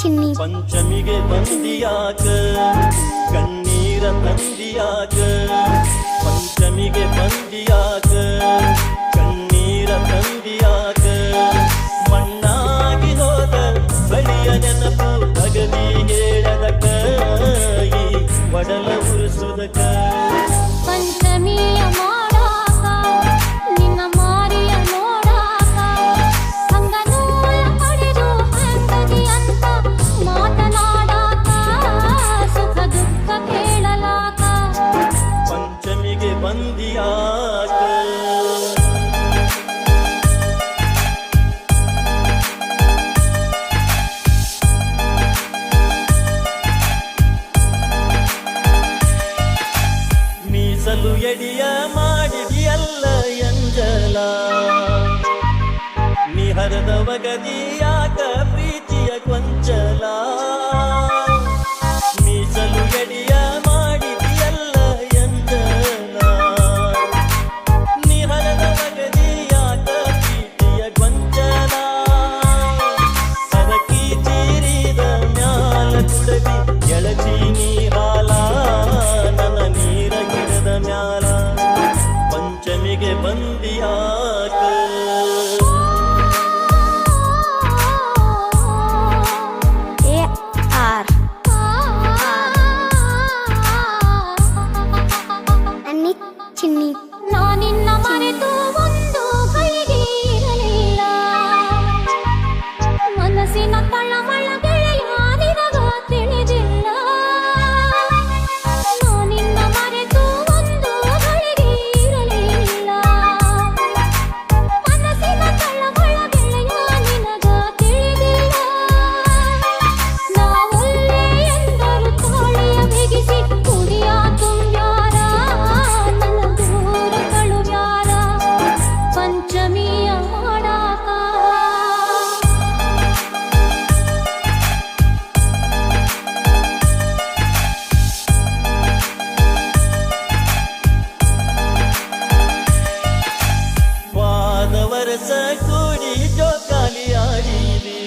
ಪಂಚಮಿಗೆ ಬಂದಿಯಾಕ ಕಣ್ಣೀರ ತಂದಿಯಾಕ ಪಂಚಮಿಗೆ ಬಂದಿಯಾಕ ಕಣ್ಣೀರ ತಂದಿಯಾಕ ಮಣ್ಣಾಗಿ ಹೋದ ಬಳಿಯ ನೆನಪು ತಗದಿ ಹೇಳದಕ ಈ ಒಡಲ ಉರಿಸುದಕ ಪಂಚಮಿಯ ಮಾಡಾಕ ನಿನ್ನ ಮಾರಿಯ ನೋಡಾಕ ಹಂಗನೂಲ ಪಡೆದು ಹಂಗದಿ ಅಂತ ಮಾತನಾಡಾಕ ಸುಖ ದುಃಖ ಕೇಳಲಾಕ ಪಂಚಮಿಗೆ ಬಂದಿಯಾಕ ಮೀಸಲು ಎಡಿಯ ಮಾಡಿದಿಯಲ್ಲ ಎಂಜಲ ನೀ ಹರದವಗದಿಯಾಕ ಪ್ರೀತಿಯ ಕೊಂಚಲ ಮೀಸಲು ಎಡಿಯ ಮಾಡಿದಿಯಲ್ಲ ಎಂಜಲ ನೀ ಹರದವಗದಿಯಾಕ ಪ್ರೀತಿಯ ಕೊಂಚಲ ಸರಕಿ ಚೀರಿದ ಮ್ಯಾಲ ಕುಡದಿ ಎಳಚಿ ನೀರಾಲ ನನ್ನ ನೀರ ಗಿಡದ ಮ್ಯಾಲ ಪಂಚಮಿಗೆ ಬಂದಿಯಾಕ ನಾನಿನ್ನ ಮರೆತು ಒಂದು ಕೈಗೆ ಇರಲಿಲ್ಲ ಮನಸ್ಸಿನ ತಳಮಳ ಗೆಳೆಯ ನಿನಗ ತಿಳಿದಿಲ್ಲ ನಾನಿನ್ನ ಮರೆತು ಒಂದು ಕೈಗೆ ಇರಲಿಲ್ಲ ಮನಸ್ಸಿನ ತಳಮಳ ಗೆಳೆಯ ನಿನಗ ತಿಳಿದಿಲ್ಲ ನಾವೊಲ್ಲೆ ಎಂದರು ತಾಳಿಯ ಬಿಗಿಸಿ ಕುಡಿಯ ತುಂಬ್ಯಾರ ನನ್ನ ದೂರ ಕಳುವ್ಯಾರ ಪಂಚಮಿಯ ಮಾಡಾಕ ವಾದ ವರಸ ಕೂಡಿ ಜೋಕಾಲಿ ಆಡಿರಿ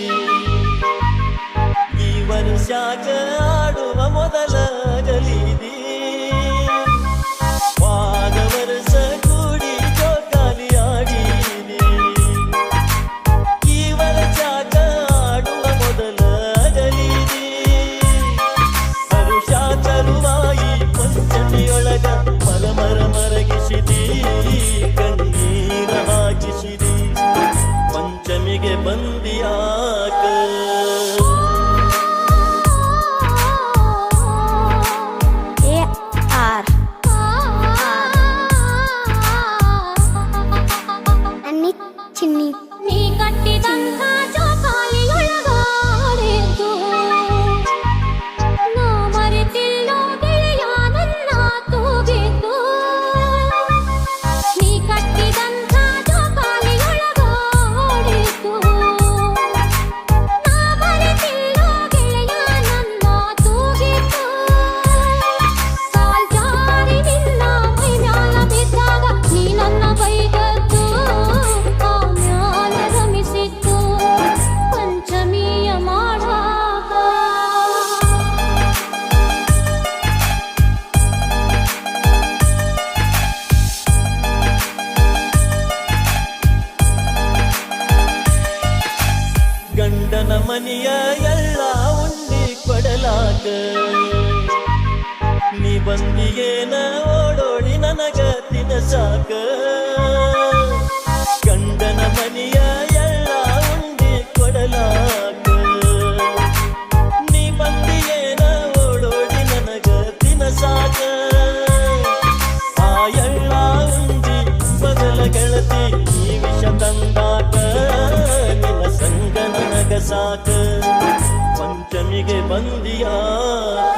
ಈ ವರ್ಷಾಕ ಆಡುವ ಮೊದಲ ಗಲೀದಿ ವಾದ ವರಸ ಕೂಡಿ ಜೋಕಾಲಿ ಆಡಿರಿ ಈ ವರ್ಷಾಕ ಆಡುವ ಮೊದಲ ಗಲೀದಿ ಹರುಷ ತರುವಾಯಿ ಪಂಚಮಿಯೊಳಗ ಮರ ಮರಗಿಸಿದಿ ಕಣ್ಣೀರ ಹಾಕಿಸಿದಿ ಪಂಚಮಿಗೆ ಬಂದಿಯಾಕ ನೀ ಕಟ್ಟಿದಂಥ ಜೋಕಾಲಿಯೊಳಗಾಡಿದ್ದು ನಾ ಮರೆತಿಲ್ಲೋ ಗೆಳೆಯ ನನ್ನ ತೂಗಿದ್ದು ನೀ ಕಟ್ಟಿದಂಥ ಜೋಕಾಲಿಯೊಳಗಾಡಿದ್ದು ನಾ ಮರೆತಿಲ್ಲೋ ಗೆಳೆಯ ನನ್ನ ತೂಗಿದ್ದು ಕಾಲ್ ಜಾರಿ ನಿನ್ನ ಮೈ ಮ್ಯಾಲ ಬಿದ್ದಾಗ ನೀ ನನ್ನ ಬೈದದ್ದು ಆ ಮ್ಯಾಲ ರಮಿಸಿದ್ದು ಪಂಚಮಿಯ ಮಾಡಾಕ ಗಂಡನ ಮನೆಯ ಎಲ್ಲ ಉಂಡಿ ಕೊಡಲಾಕ ನೀ ಬಂದಿಗೇನ ಓಡೋಡಿ ನನಗ ತಿನಸಾಕ ಗಂಡನ ಮನೆಯ ಎಲ್ಲ ಉಂಡಿ ಕೊಡಲಾಕ ನೀ ಬಂದಿಗೇನ ಓಡೋಡಿ ನನಗ ತಿನಸಾಕ ಆ ಎಲ್ಲ ಉಂಡಿ ಬದಲ ಗೆಳತಿ ಈ ವಿಷ ತಂದಾಕ ನಿನ್ನ ಸಂಗ ನನಗ ಸಾಕ ಪಂಚಮಿಗೆ ಬಂದಿಯಾಕ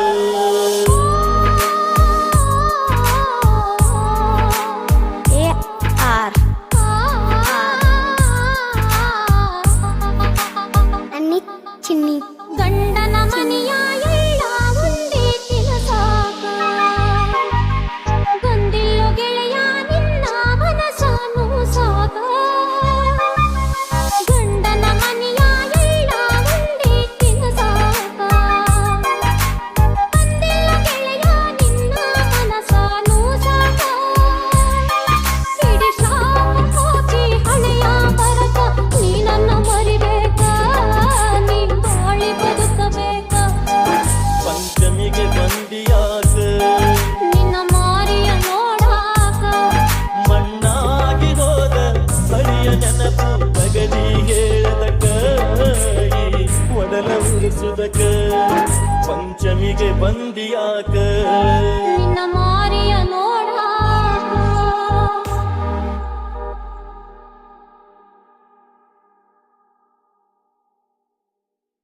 ಬಂದಿಯಾಕ ನಿನ್ನ ಮಾರಿಯ ನೋಡಾಕ ಮಣ್ಣಾಗಿ ಹೋದ ಹಳಿಯ ನೆನಪು ತಗಲಿ ಹೇಳದಕ ಈ ಒಡಲ ಉರಿಸುದಕ ಪಂಚಮಿಗೆ ಬಂದಿಯಾಕ ನಿನ್ನ ಮಾರಿಯ